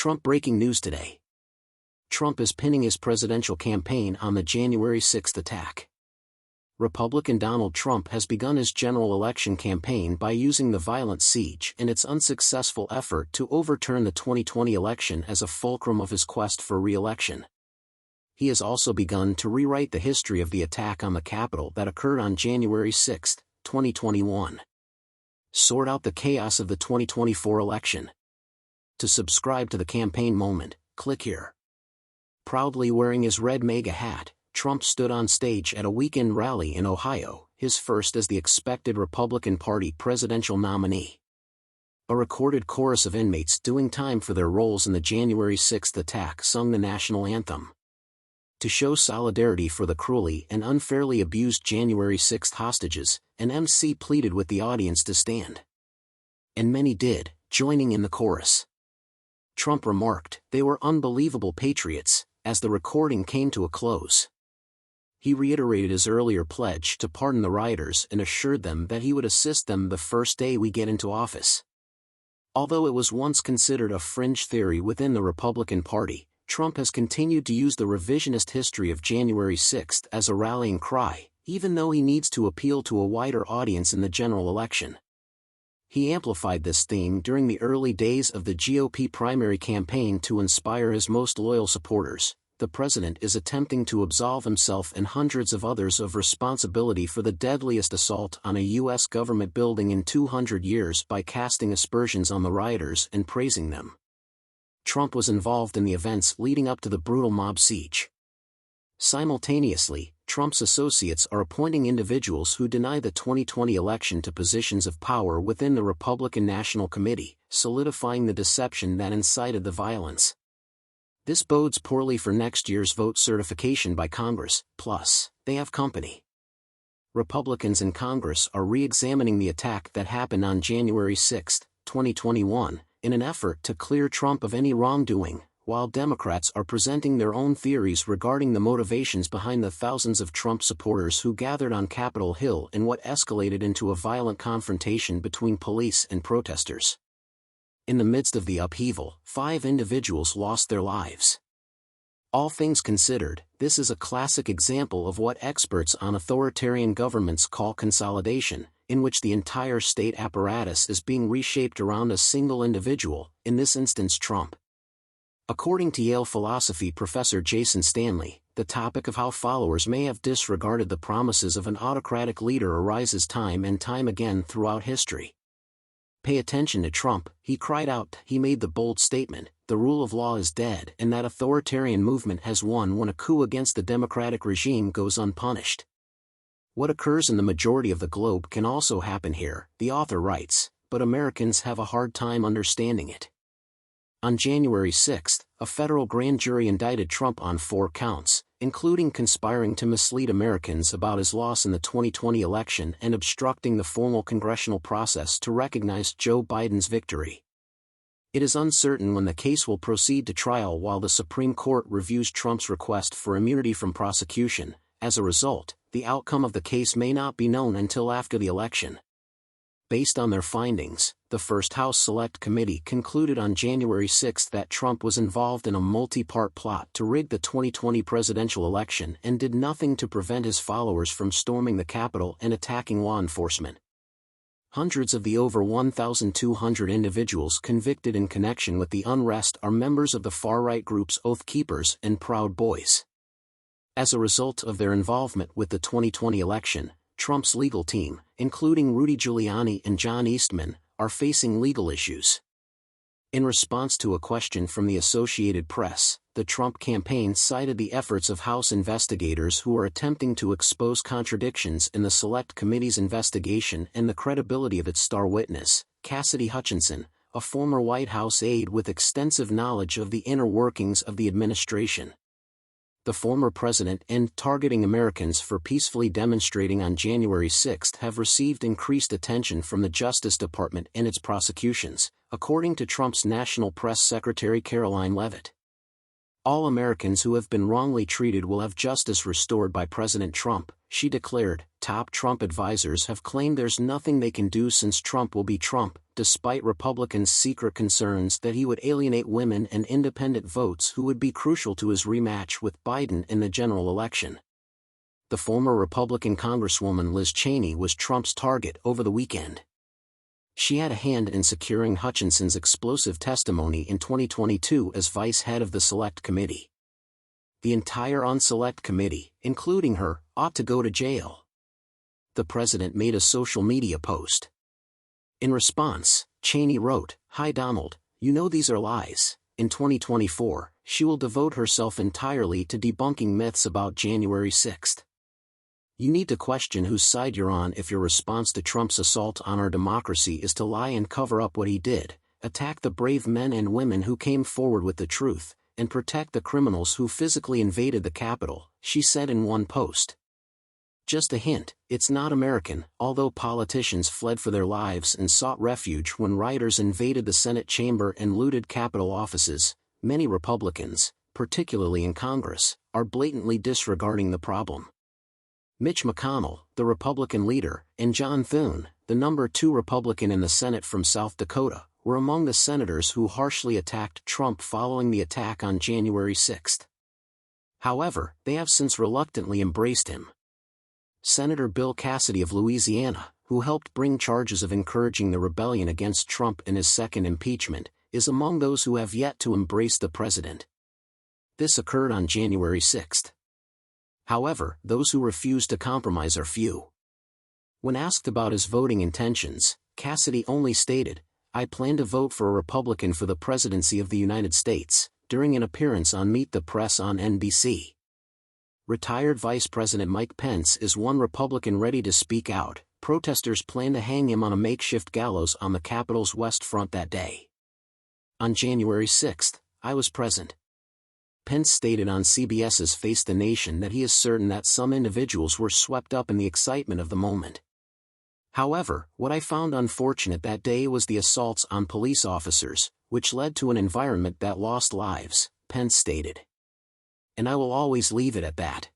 Trump breaking news today. Trump is pinning his presidential campaign on the January 6 attack. Republican Donald Trump has begun his general election campaign by using the violent siege and its unsuccessful effort to overturn the 2020 election as a fulcrum of his quest for re-election. He has also begun to rewrite the history of the attack on the Capitol that occurred on January 6, 2021. Sort out the chaos of the 2024 election. To subscribe to the Campaign Moment, click here. Proudly wearing his red MAGA hat, Trump stood on stage at a weekend rally in Ohio, his first as the expected Republican Party presidential nominee. A recorded chorus of inmates doing time for their roles in the January 6 attack sung the national anthem. To show solidarity for the cruelly and unfairly abused January 6 hostages, an MC pleaded with the audience to stand. And many did, joining in the chorus. Trump remarked, "They were unbelievable patriots," as the recording came to a close. He reiterated his earlier pledge to pardon the rioters and assured them that he would assist them the first day we get into office. Although it was once considered a fringe theory within the Republican Party, Trump has continued to use the revisionist history of January 6 as a rallying cry, even though he needs to appeal to a wider audience in the general election. He amplified this theme during the early days of the GOP primary campaign to inspire his most loyal supporters. The president is attempting to absolve himself and hundreds of others of responsibility for the deadliest assault on a U.S. government building in 200 years by casting aspersions on the rioters and praising them. Trump was involved in the events leading up to the brutal mob siege. Simultaneously, Trump's associates are appointing individuals who deny the 2020 election to positions of power within the Republican National Committee, solidifying the deception that incited the violence. This bodes poorly for next year's vote certification by Congress, plus, they have company. Republicans in Congress are re-examining the attack that happened on January 6, 2021, in an effort to clear Trump of any wrongdoing, while Democrats are presenting their own theories regarding the motivations behind the thousands of Trump supporters who gathered on Capitol Hill in what escalated into a violent confrontation between police and protesters. In the midst of the upheaval, 5 individuals lost their lives. All things considered, this is a classic example of what experts on authoritarian governments call consolidation, in which the entire state apparatus is being reshaped around a single individual, in this instance Trump. According to Yale philosophy professor Jason Stanley, the topic of how followers may have disregarded the promises of an autocratic leader arises time and time again throughout history. Pay attention to Trump, he cried out. He made the bold statement, the rule of law is dead and that authoritarian movement has won when a coup against the democratic regime goes unpunished. What occurs in the majority of the globe can also happen here, the author writes, but Americans have a hard time understanding it. On January 6, a federal grand jury indicted Trump on 4 counts, including conspiring to mislead Americans about his loss in the 2020 election and obstructing the formal congressional process to recognize Joe Biden's victory. It is uncertain when the case will proceed to trial while the Supreme Court reviews Trump's request for immunity from prosecution. As a result, the outcome of the case may not be known until after the election. Based on their findings, the First House Select Committee concluded on January 6 that Trump was involved in a multi-part plot to rig the 2020 presidential election and did nothing to prevent his followers from storming the Capitol and attacking law enforcement. Hundreds of the over 1,200 individuals convicted in connection with the unrest are members of the far-right groups Oath Keepers and Proud Boys. As a result of their involvement with the 2020 election, Trump's legal team, including Rudy Giuliani and John Eastman, are facing legal issues. In response to a question from the Associated Press, the Trump campaign cited the efforts of House investigators who are attempting to expose contradictions in the Select Committee's investigation and the credibility of its star witness, Cassidy Hutchinson, a former White House aide with extensive knowledge of the inner workings of the administration. The former president and targeting Americans for peacefully demonstrating on January 6 have received increased attention from the Justice Department and its prosecutions, according to Trump's National Press Secretary Caroline Leavitt. All Americans who have been wrongly treated will have justice restored by President Trump, she declared. Top Trump advisors have claimed there's nothing they can do since Trump will be Trump, despite Republicans' secret concerns that he would alienate women and independent votes who would be crucial to his rematch with Biden in the general election. The former Republican Congresswoman Liz Cheney was Trump's target over the weekend. She had a hand in securing Hutchinson's explosive testimony in 2022 as vice head of the Select Committee. The entire Select Committee, including her, ought to go to jail. The president made a social media post. In response, Cheney wrote, "Hi Donald, you know these are lies." In 2024, she will devote herself entirely to debunking myths about January 6th. You need to question whose side you're on if your response to Trump's assault on our democracy is to lie and cover up what he did, attack the brave men and women who came forward with the truth, and protect the criminals who physically invaded the Capitol, she said in one post. Just a hint, it's not American. Although politicians fled for their lives and sought refuge when rioters invaded the Senate chamber and looted Capitol offices, many Republicans, particularly in Congress, are blatantly disregarding the problem. Mitch McConnell, the Republican leader, and John Thune, the number 2 Republican in the Senate from South Dakota, were among the senators who harshly attacked Trump following the attack on January 6. However, they have since reluctantly embraced him. Senator Bill Cassidy of Louisiana, who helped bring charges of encouraging the rebellion against Trump in his second impeachment, is among those who have yet to embrace the president. This occurred on January 6. However, those who refuse to compromise are few. When asked about his voting intentions, Cassidy only stated, "I plan to vote for a Republican for the presidency of the United States," during an appearance on Meet the Press on NBC. Retired Vice President Mike Pence is one Republican ready to speak out. Protesters plan to hang him on a makeshift gallows on the Capitol's West Front that day. On January 6, I was present. Pence stated on CBS's Face the Nation that he is certain that some individuals were swept up in the excitement of the moment. However, what I found unfortunate that day was the assaults on police officers, which led to an environment that lost lives, Pence stated. And I will always leave it at that.